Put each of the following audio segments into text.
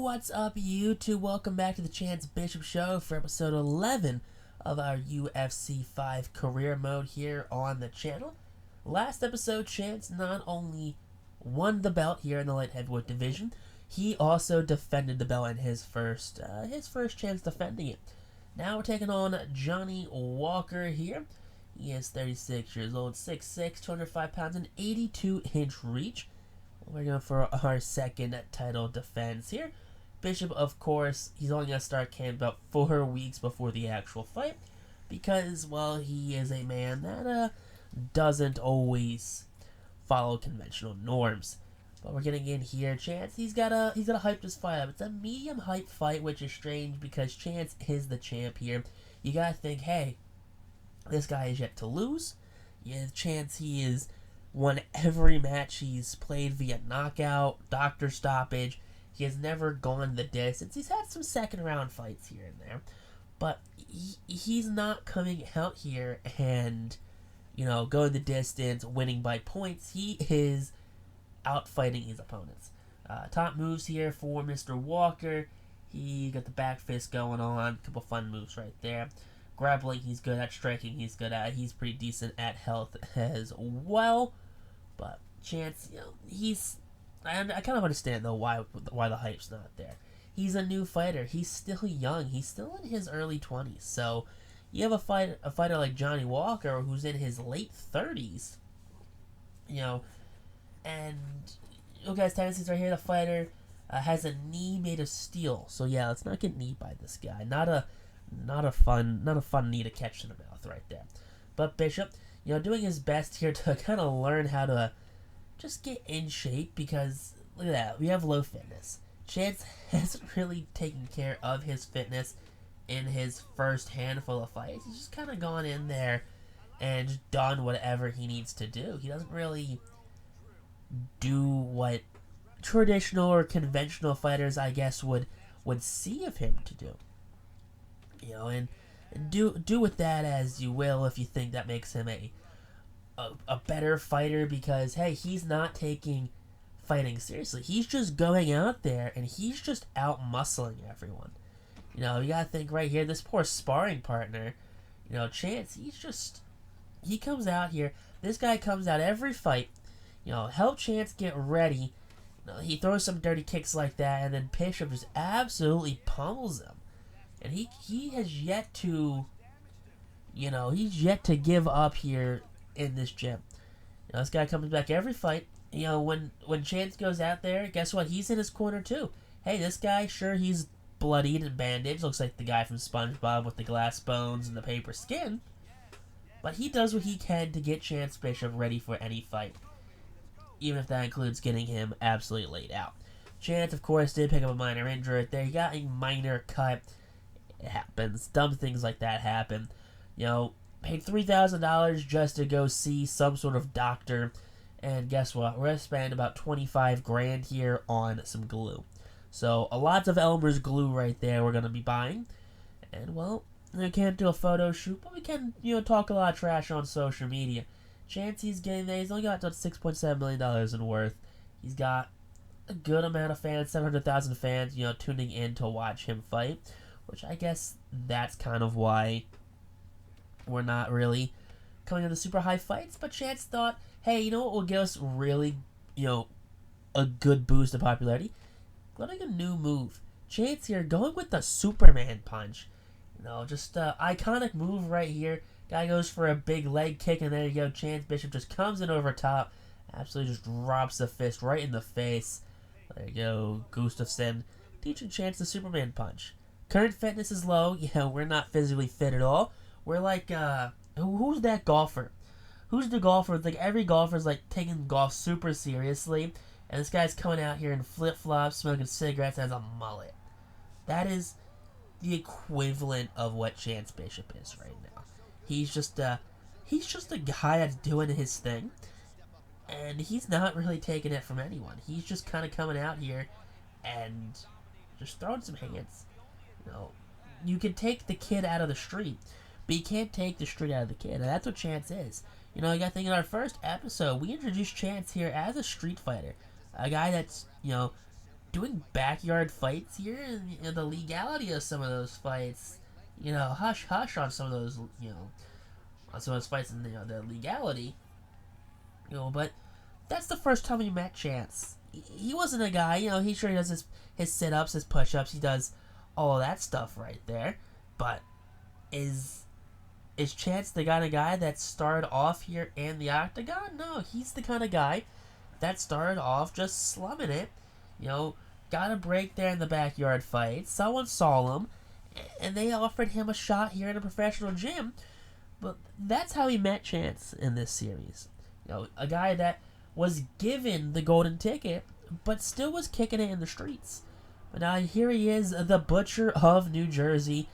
What's up, YouTube? Welcome back to the Chance Bishop Show for episode 11 of our UFC 5 career mode here on the channel. Last episode, Chance not only won the belt here in the light heavyweight division, he also defended the belt in his first chance defending it. Now we're taking on Johnny Walker here. He is 36 years old, 6'6", 205 pounds, and 82-inch reach. We're going for our second title defense here. Bishop, of course, he's only going to start camp about 4 weeks before the actual fight because, well, he is a man that doesn't always follow conventional norms. But we're getting in here. Chance, he's got to hype this fight up. It's a medium hype fight, which is strange because Chance is the champ here. You got to think, hey, this guy is yet to lose. Yeah, Chance, he is won every match he's played via knockout, doctor stoppage. He has never gone the distance. He's had some second round fights here and there, but he's not coming out here and, going the distance, winning by points. He is outfighting his opponents. Top moves here for Mr. Walker. He got the back fist going on. A couple fun moves right there. Grappling, he's good at. Striking, he's good at. He's pretty decent at health as well. But Chance, I kind of understand though why the hype's not there. He's a new fighter. He's still young. He's still in his early 20s. So you have a fighter like Johnny Walker who's in his late 30s. And guys, tendencies right here. The fighter has a knee made of steel. So yeah, let's not get kneed by this guy. Not a fun knee to catch in the mouth right there. But Bishop, doing his best here to kind of learn how to just get in shape because look at that, we have low fitness. Chance hasn't really taken care of his fitness in his first handful of fights. He's just kind of gone in there and just done whatever he needs to do. He doesn't really do what traditional or conventional fighters, I guess, would see of him to do. And do with that as you will if you think that makes him a better fighter because, hey, he's not taking fighting seriously. He's just going out there and he's just out-muscling everyone. You gotta think right here, this poor sparring partner, Chance, he comes out here, this guy comes out every fight, help Chance get ready. He throws some dirty kicks like that and then Bishop just absolutely pummels him. And he has yet to, give up here in this gym. This guy comes back every fight. When Chance goes out there, guess what? He's in his corner too. Hey, this guy, sure, he's bloodied and bandaged. Looks like the guy from SpongeBob with the glass bones and the paper skin. But he does what he can to get Chance Bishop ready for any fight. Even if that includes getting him absolutely laid out. Chance, of course, did pick up a minor injury right there. He got a minor cut. It happens. Dumb things like that happen. Paid $3,000 just to go see some sort of doctor. And guess what? We're going to spend about $25,000 here on some glue. So, a lot of Elmer's glue right there we're going to be buying. And, well, we can't do a photo shoot, but we can, talk a lot of trash on social media. Chance, he's getting there. He's only got about $6.7 million in worth. He's got a good amount of fans, 700,000 fans, tuning in to watch him fight. Which I guess that's kind of why we're not really coming into super high fights. But Chance thought, hey, you know what will give us really, a good boost of popularity? Learning a new move. Chance here going with the Superman punch. Just an iconic move right here. Guy goes for a big leg kick, and there you go. Chance Bishop just comes in over top. Absolutely just drops the fist right in the face. There you go. Gustafsson teaching Chance the Superman punch. Current fitness is low. We're not physically fit at all. We're like, who's that golfer? Who's the golfer? Like, every golfer's, taking golf super seriously. And this guy's coming out here in flip-flops, smoking cigarettes, and has a mullet. That is the equivalent of what Chance Bishop is right now. He's just a guy that's doing his thing. And he's not really taking it from anyone. He's just kind of coming out here and just throwing some hands. You can take the kid out of the street, but you can't take the street out of the kid, and that's what Chance is. You gotta think in our first episode, we introduced Chance here as a street fighter, a guy that's, doing backyard fights here, and the legality of some of those fights, hush hush on some of those, on some of those fights, and the legality, but that's the first time we met Chance. He wasn't a guy, he sure he does his sit-ups, his push-ups, he does all of that stuff right there, but is Chance the kind of guy that started off here in the octagon? No, he's the kind of guy that started off just slumming it, got a break there in the backyard fight, someone saw him, and they offered him a shot here in a professional gym, but that's how he met Chance in this series. A guy that was given the golden ticket, but still was kicking it in the streets. But now here he is, the Butcher of New Jersey.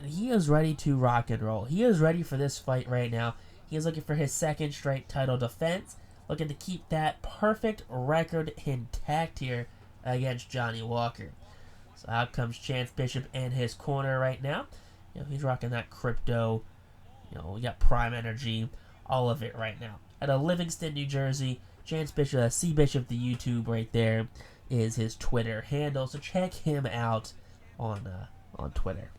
He is ready to rock and roll. He is ready for this fight right now. He is looking for his second straight title defense, looking to keep that perfect record intact here against Johnny Walker. So out comes Chance Bishop in his corner right now. He's rocking that crypto. We got Prime Energy, all of it right now. Out of Livingston, New Jersey, Chance Bishop, C Bishop, the YouTube right there is his Twitter handle. So check him out on Twitter.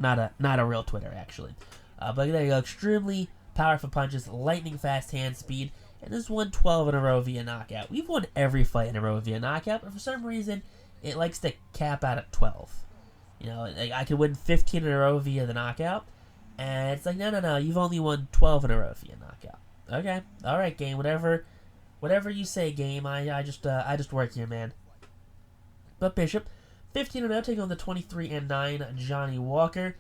Not a real Twitter actually, but there you go. Extremely powerful punches, lightning fast hand speed, and this won 12 in a row via knockout. We've won every fight in a row via knockout, but for some reason it likes to cap out at 12. I could win 15 in a row via the knockout, and it's like no, you've only won 12 in a row via knockout. Okay, all right, game, whatever you say, game. I just work here, man. But Bishop, 15-0, taking on the 23-9 Johnny Walker.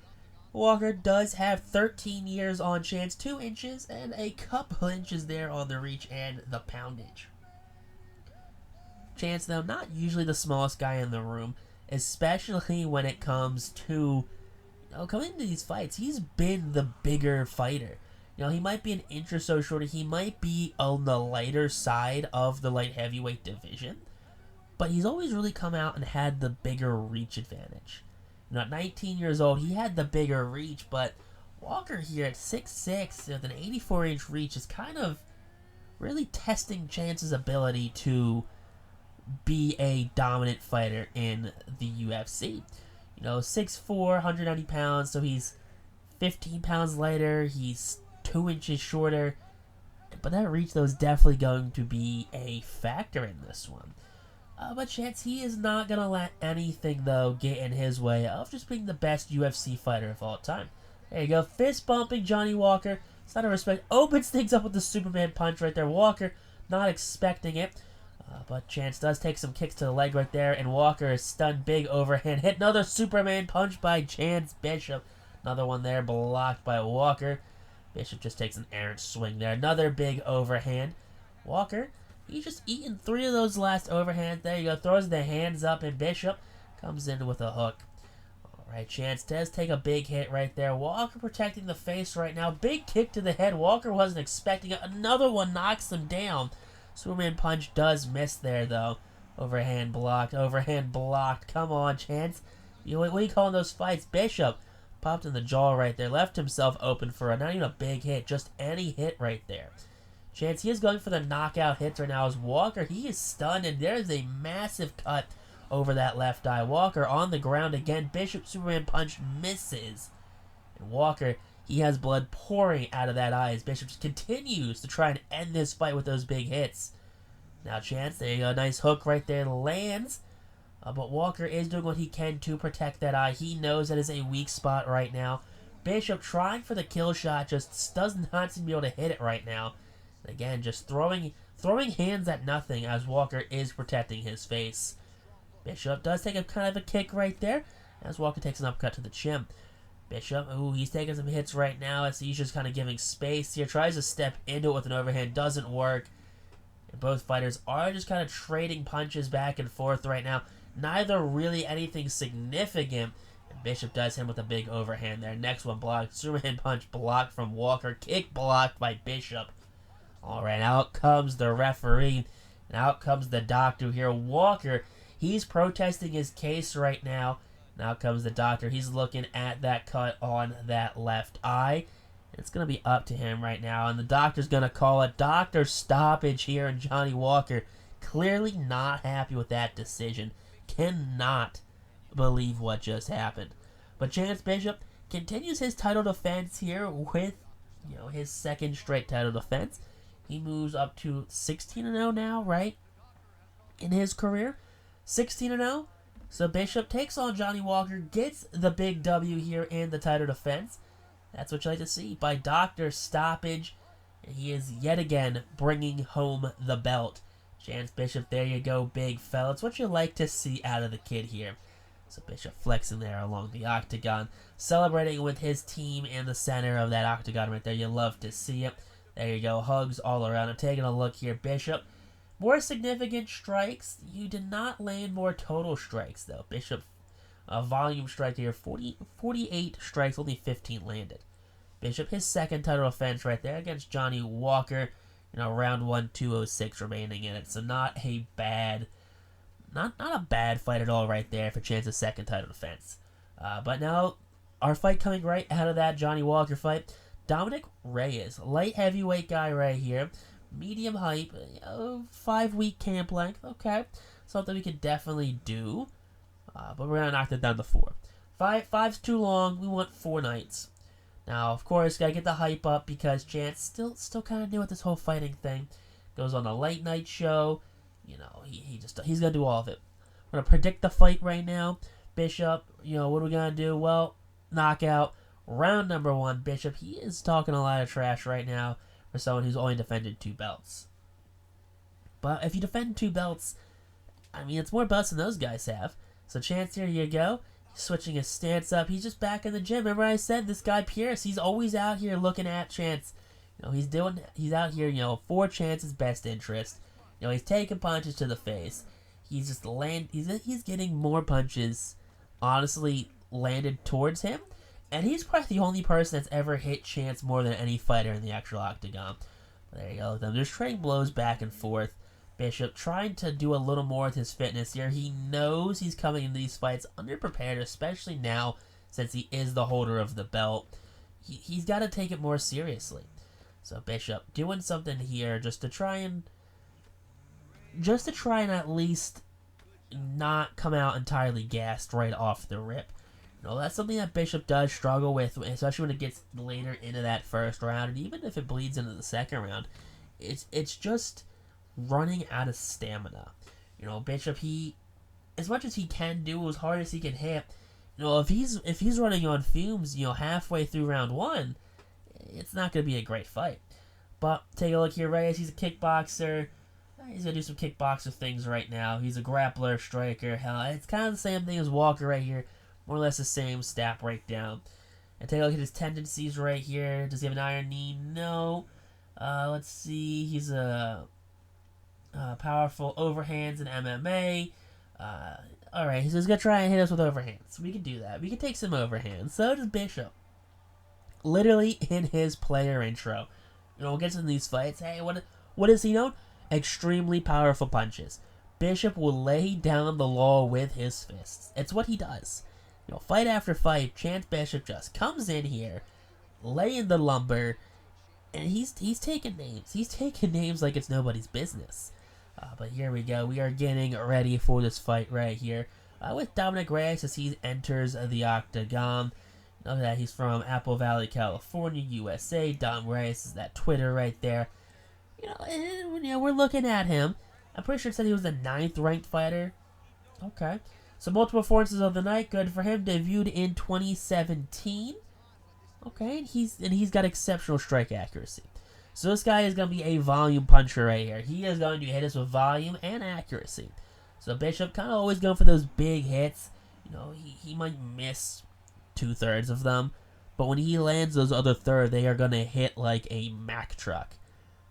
Walker does have 13 years on Chance, 2 inches and a couple inches there on the reach and the poundage. Chance, though, not usually the smallest guy in the room, especially when it comes to coming into these fights. He's been the bigger fighter. He might be an inch or so shorter. He might be on the lighter side of the light heavyweight division. But he's always really come out and had the bigger reach advantage. At 19 years old, he had the bigger reach. But Walker here at 6'6", with an 84-inch reach, is kind of really testing Chance's ability to be a dominant fighter in the UFC. 6'4", 190 pounds, so he's 15 pounds lighter. He's 2 inches shorter, but that reach, though, is definitely going to be a factor in this one. But Chance, he is not going to let anything, though, get in his way of just being the best UFC fighter of all time. There you go, fist bumping Johnny Walker. Sign of respect, opens things up with the Superman punch right there. Walker not expecting it, but Chance does take some kicks to the leg right there, and Walker is stunned, big overhand hit. Another Superman punch by Chance Bishop. Another one there, blocked by Walker. Bishop just takes an errant swing there. Another big overhand. Walker, he's just eating 3 of those last overhands. There you go. Throws the hands up, and Bishop comes in with a hook. All right, Chance does take a big hit right there. Walker protecting the face right now. Big kick to the head. Walker wasn't expecting it. Another one knocks him down. Superman punch does miss there, though. Overhand blocked. Overhand blocked. Come on, Chance. What are you calling those fights? Bishop popped in the jaw right there. Left himself open for not even a big hit. Just any hit right there. Chance, he is going for the knockout hits right now as Walker, he is stunned, and there is a massive cut over that left eye. Walker on the ground again. Bishop Superman punch misses. And Walker, he has blood pouring out of that eye as Bishop just continues to try and end this fight with those big hits. Now Chance, there you go. Nice hook right there. Lands. But Walker is doing what he can to protect that eye. He knows that is a weak spot right now. Bishop trying for the kill shot, just does not seem to be able to hit it right now. And again, just throwing hands at nothing as Walker is protecting his face. Bishop does take a kind of a kick right there as Walker takes an uppercut to the chin. Bishop, he's taking some hits right now as he's just kind of giving space here. Tries to step into it with an overhand, doesn't work. And both fighters are just kind of trading punches back and forth right now. Neither really anything significant. And Bishop does him with a big overhand there. Next one blocked. Superman punch blocked from Walker. Kick blocked by Bishop. Alright, out comes the referee. And out comes the doctor here. Walker, he's protesting his case right now. And out comes the doctor. He's looking at that cut on that left eye. It's going to be up to him right now. And the doctor's going to call a doctor stoppage here. And Johnny Walker clearly not happy with that decision. Cannot believe what just happened. But Chance Bishop continues his title defense here with, his second straight title defense. He moves up to 16-0 now, right? In his career, 16-0. So Bishop takes on Johnny Walker, gets the big W here in the title defense. That's what you like to see. By doctor stoppage, he is yet again bringing home the belt. Chance Bishop, there you go, big fella. It's what you like to see out of the kid here. So Bishop flexing there along the octagon, celebrating with his team in the center of that octagon right there. You love to see it. There you go, hugs all around. I'm taking a look here, Bishop. More significant strikes. You did not land more total strikes, though. Bishop, volume strike here, 48 strikes, only 15 landed. Bishop, his second title defense right there against Johnny Walker. Round 1, 206 remaining in it. So not a bad fight at all right there for Chance's second title defense. But now, our fight coming right out of that Johnny Walker fight. Dominic Reyes, light heavyweight guy right here. Medium hype, 5-week camp length. Okay, something we could definitely do. But we're going to knock it down to 4. Five's too long. We want 4 nights. Now, of course, got to get the hype up because Chance still kind of new at this whole fighting thing. Goes on a late night show. He's going to do all of it. We're going to predict the fight right now. Bishop, what are we going to do? Well, knockout. Round number 1, Bishop. He is talking a lot of trash right now for someone who's only defended 2 belts. But if you defend 2 belts, it's more belts than those guys have. So Chance, here you go. He's switching his stance up. He's just back in the gym. Remember I said this guy Pierce, he's always out here looking at Chance. He's out here, for Chance's best interest. He's taking punches to the face. He's just he's getting more punches, honestly, landed towards him. And he's probably the only person that's ever hit Chance more than any fighter in the actual octagon. But there you go. They're just trading blows back and forth. Bishop trying to do a little more with his fitness here. He knows he's coming into these fights underprepared, especially now since he is the holder of the belt. He's got to take it more seriously. So Bishop doing something here just to try and at least not come out entirely gassed right off the rip. That's something that Bishop does struggle with, especially when it gets later into that first round, and even if it bleeds into the second round. It's just running out of stamina. Bishop, as much as he can do, as hard as he can hit, if he's running on fumes, halfway through round 1, it's not going to be a great fight. But take a look here, Reyes. He's a kickboxer. He's going to do some kickboxer things right now. He's a grappler, striker. Hell, it's kind of the same thing as Walker right here. More or less the same stat breakdown. And take a look at his tendencies right here. Does he have an iron knee? No. Let's see. He's a powerful overhands in MMA. Alright, so he's going to try and hit us with overhands. We can do that. We can take some overhands. So does Bishop. Literally in his player intro. Gets in these fights. Hey, what is he known? Extremely powerful punches. Bishop will lay down the law with his fists. It's what he does. Fight after fight, Chance Bishop just comes in here, laying the lumber, and he's taking names. He's taking names like it's nobody's business. But here we go. We are getting ready for this fight right here with Dominic Reyes as he enters the octagon. Know that he's from Apple Valley, California, USA. Dom Reyes is that Twitter right there. We're looking at him. I'm pretty sure it said he was the 9th ranked fighter. Okay. So multiple performances of the night, good for him. Debuted in 2017. Okay, and he's got exceptional strike accuracy. So this guy is going to be a volume puncher right here. He is going to hit us with volume and accuracy. So Bishop kind of always going for those big hits. He might miss 2/3 of them, but when he lands those other third, they are going to hit like a Mack truck.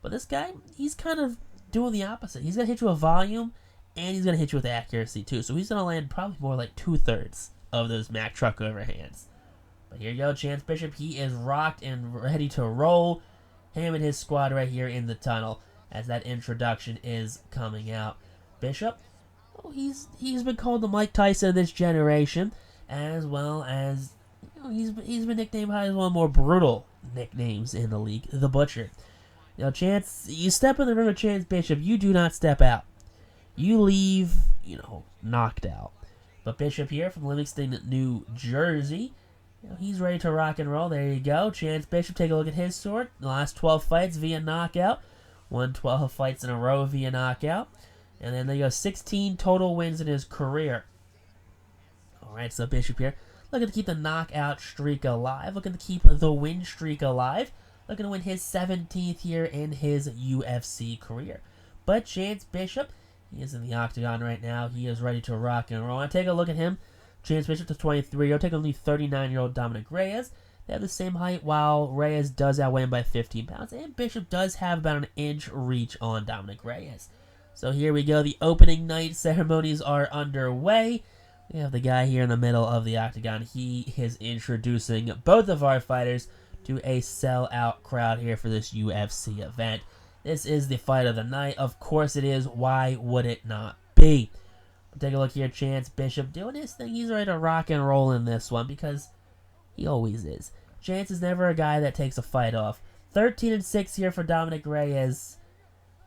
But this guy, he's kind of doing the opposite. He's going to hit you with volume, and he's going to hit you with accuracy too. So he's going to land probably more like 2/3 of those Mack truck overhands. But here you go, Chance Bishop. He is rocked and ready to roll. Him and his squad right here in the tunnel as that introduction is coming out. Bishop, he's been called the Mike Tyson of this generation, as well as he's been nicknamed by one of the more brutal nicknames in the league, the Butcher. Chance, you step in the ring with Chance Bishop, you do not step out. you leave, knocked out. But Bishop here from Livingston, New Jersey, he's ready to rock and roll. There you go. Chance Bishop, take a look at his sword. The last 12 fights via knockout. Won 12 fights in a row via knockout. And then there you go, 16 total wins in his career. Alright, so Bishop here, looking to keep the knockout streak alive. Looking to keep the win streak alive. Looking to win his 17th year in his UFC career. But Chance Bishop, he is in the octagon right now. He is ready to rock and roll. And take a look at him. Chance Bishop to 23-year-old. Take a look at 39-year-old Dominic Reyes. They have the same height, while Reyes does outweigh him by 15 pounds. And Bishop does have about an inch reach on Dominic Reyes. So here we go. The opening night ceremonies are underway. We have the guy here in the middle of the octagon. He is introducing both of our fighters to a sellout crowd here for this UFC event. This is the fight of the night. Of course it is. Why would it not be? Take a look here. Chance Bishop doing his thing. He's ready to rock and roll in this one because he always is. Chance is never a guy that takes a fight off. 13-6 here for Dominic Reyes.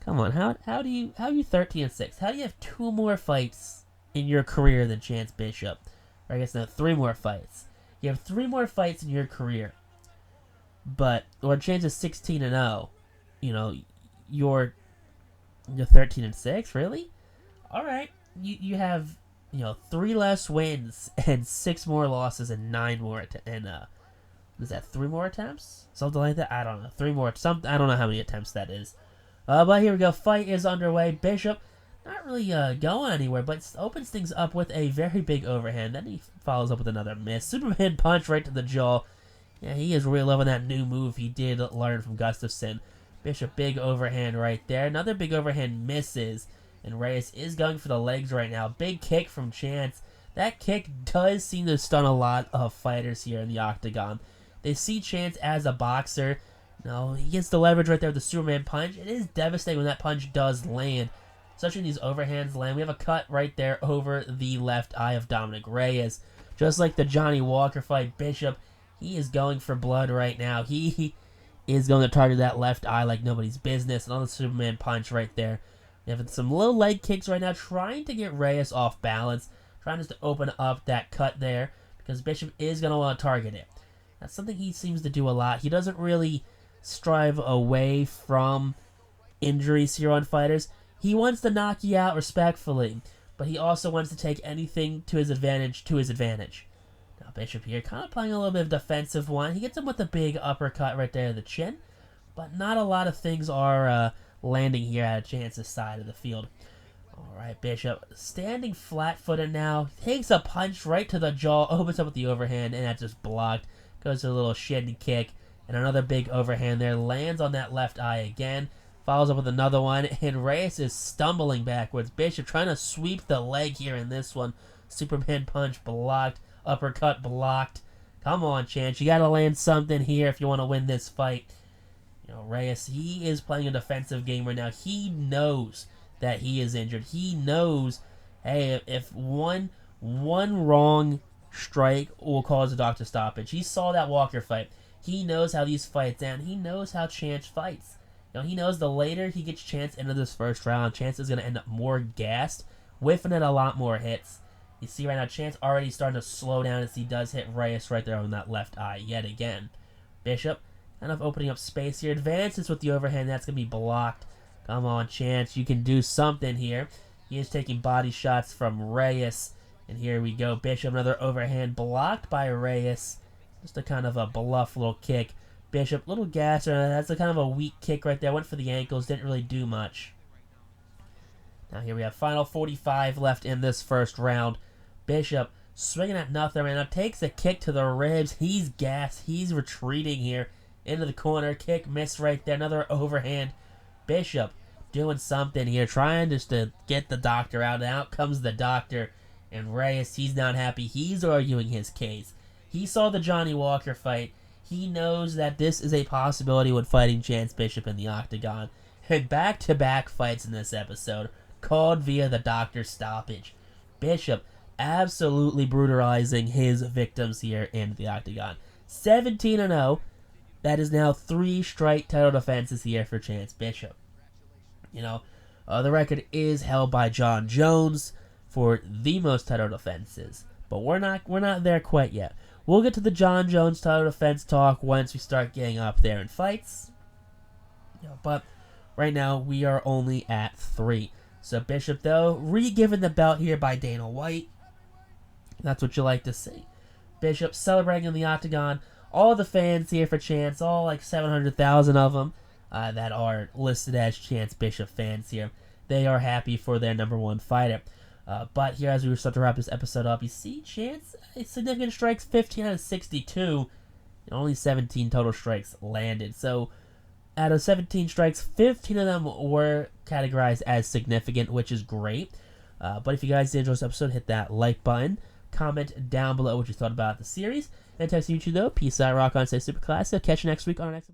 Come on, how are you 13-6? How do you have 2 more fights in your career than Chance Bishop? Or I guess no, 3 more fights. You have 3 more fights in your career. But when Chance is 16-0, you're 13-6, really? Alright. You have 3 less wins and 6 more losses and 9 more is that 3 more attempts? Something like that? I don't know. 3 more. I don't know how many attempts that is. But here we go. Fight is underway. Bishop not really going anywhere, but opens things up with a very big overhand. Then he follows up with another miss. Superman punch right to the jaw. Yeah, he is really loving that new move he did learn from Gustafsson. Bishop, big overhand right there. Another big overhand misses. And Reyes is going for the legs right now. Big kick from Chance. That kick does seem to stun a lot of fighters here in the octagon. They see Chance as a boxer. He gets the leverage right there with the Superman punch. It is devastating when that punch does land. Especially when these overhands land. We have a cut right there over the left eye of Dominic Reyes. Just like the Johnny Walker fight, Bishop, he is going for blood right now. He is going to target that left eye like nobody's business. Another Superman punch right there. We have some little leg kicks right now, trying to get Reyes off balance. Trying just to open up that cut there, because Bishop is going to want to target it. That's something he seems to do a lot. He doesn't really strive away from injuries here on fighters. He wants to knock you out respectfully, but he also wants to take anything to his advantage Now Bishop here kind of playing a little bit of defensive one. He gets him with a big uppercut right there to the chin, but not a lot of things are landing here at Chance's side of the field. Alright, Bishop standing flat-footed now. Takes a punch right to the jaw, opens up with the overhand, and that's just blocked. Goes to a little shin kick, and another big overhand there. Lands on that left eye again. Follows up with another one, and Reyes is stumbling backwards. Bishop trying to sweep the leg here in this one. Superman punch blocked. Uppercut blocked. Come on, Chance. You got to land something here if you want to win this fight. Reyes, he is playing a defensive game right now. He knows that he is injured. He knows, hey, if one wrong strike will cause a doctor stoppage. He saw that Walker fight. He knows how these fights end. He knows how Chance fights. He knows the later he gets Chance into this first round, Chance is going to end up more gassed, whiffing at a lot more hits. You see right now, Chance already starting to slow down as he does hit Reyes right there on that left eye yet again. Bishop kind of opening up space here. Advances with the overhand. That's going to be blocked. Come on, Chance. You can do something here. He is taking body shots from Reyes. And here we go. Bishop, another overhand blocked by Reyes. Just a kind of a bluff little kick. Bishop, little gasser. That's a kind of a weak kick right there. Went for the ankles. Didn't really do much. Now here we have final 45 left in this first round. Bishop swinging at nothing right now. Takes a kick to the ribs. He's gassed. He's retreating here into the corner. Kick missed right there. Another overhand. Bishop doing something here. Trying just to get the doctor out. And out comes the doctor. And Reyes, he's not happy. He's arguing his case. He saw the Johnny Walker fight. He knows that this is a possibility when fighting Chance Bishop in the octagon. And back-to-back fights in this episode called via the doctor's stoppage. Bishop absolutely brutalizing his victims here in the octagon. 17-0. That is now 3 straight title defenses here for Chance Bishop. The record is held by John Jones for the most title defenses, but we're not there quite yet. We'll get to the John Jones title defense talk once we start getting up there in fights. But right now we are only at 3. So Bishop, though, re-given the belt here by Dana White. That's what you like to see. Bishop celebrating in the octagon. All the fans here for Chance, all like 700,000 of them that are listed as Chance Bishop fans here. They are happy for their number 1 fighter. But here, as we start to wrap this episode up, you see Chance, significant strikes, 15 out of 62. And only 17 total strikes landed. So out of 17 strikes, 15 of them were categorized as significant, which is great. But if you guys did enjoy this episode, hit that like button. Comment down below what you thought about the series. And text YouTube, though. Peace out, rock on, stay super classy. I'll catch you next week on our next episode.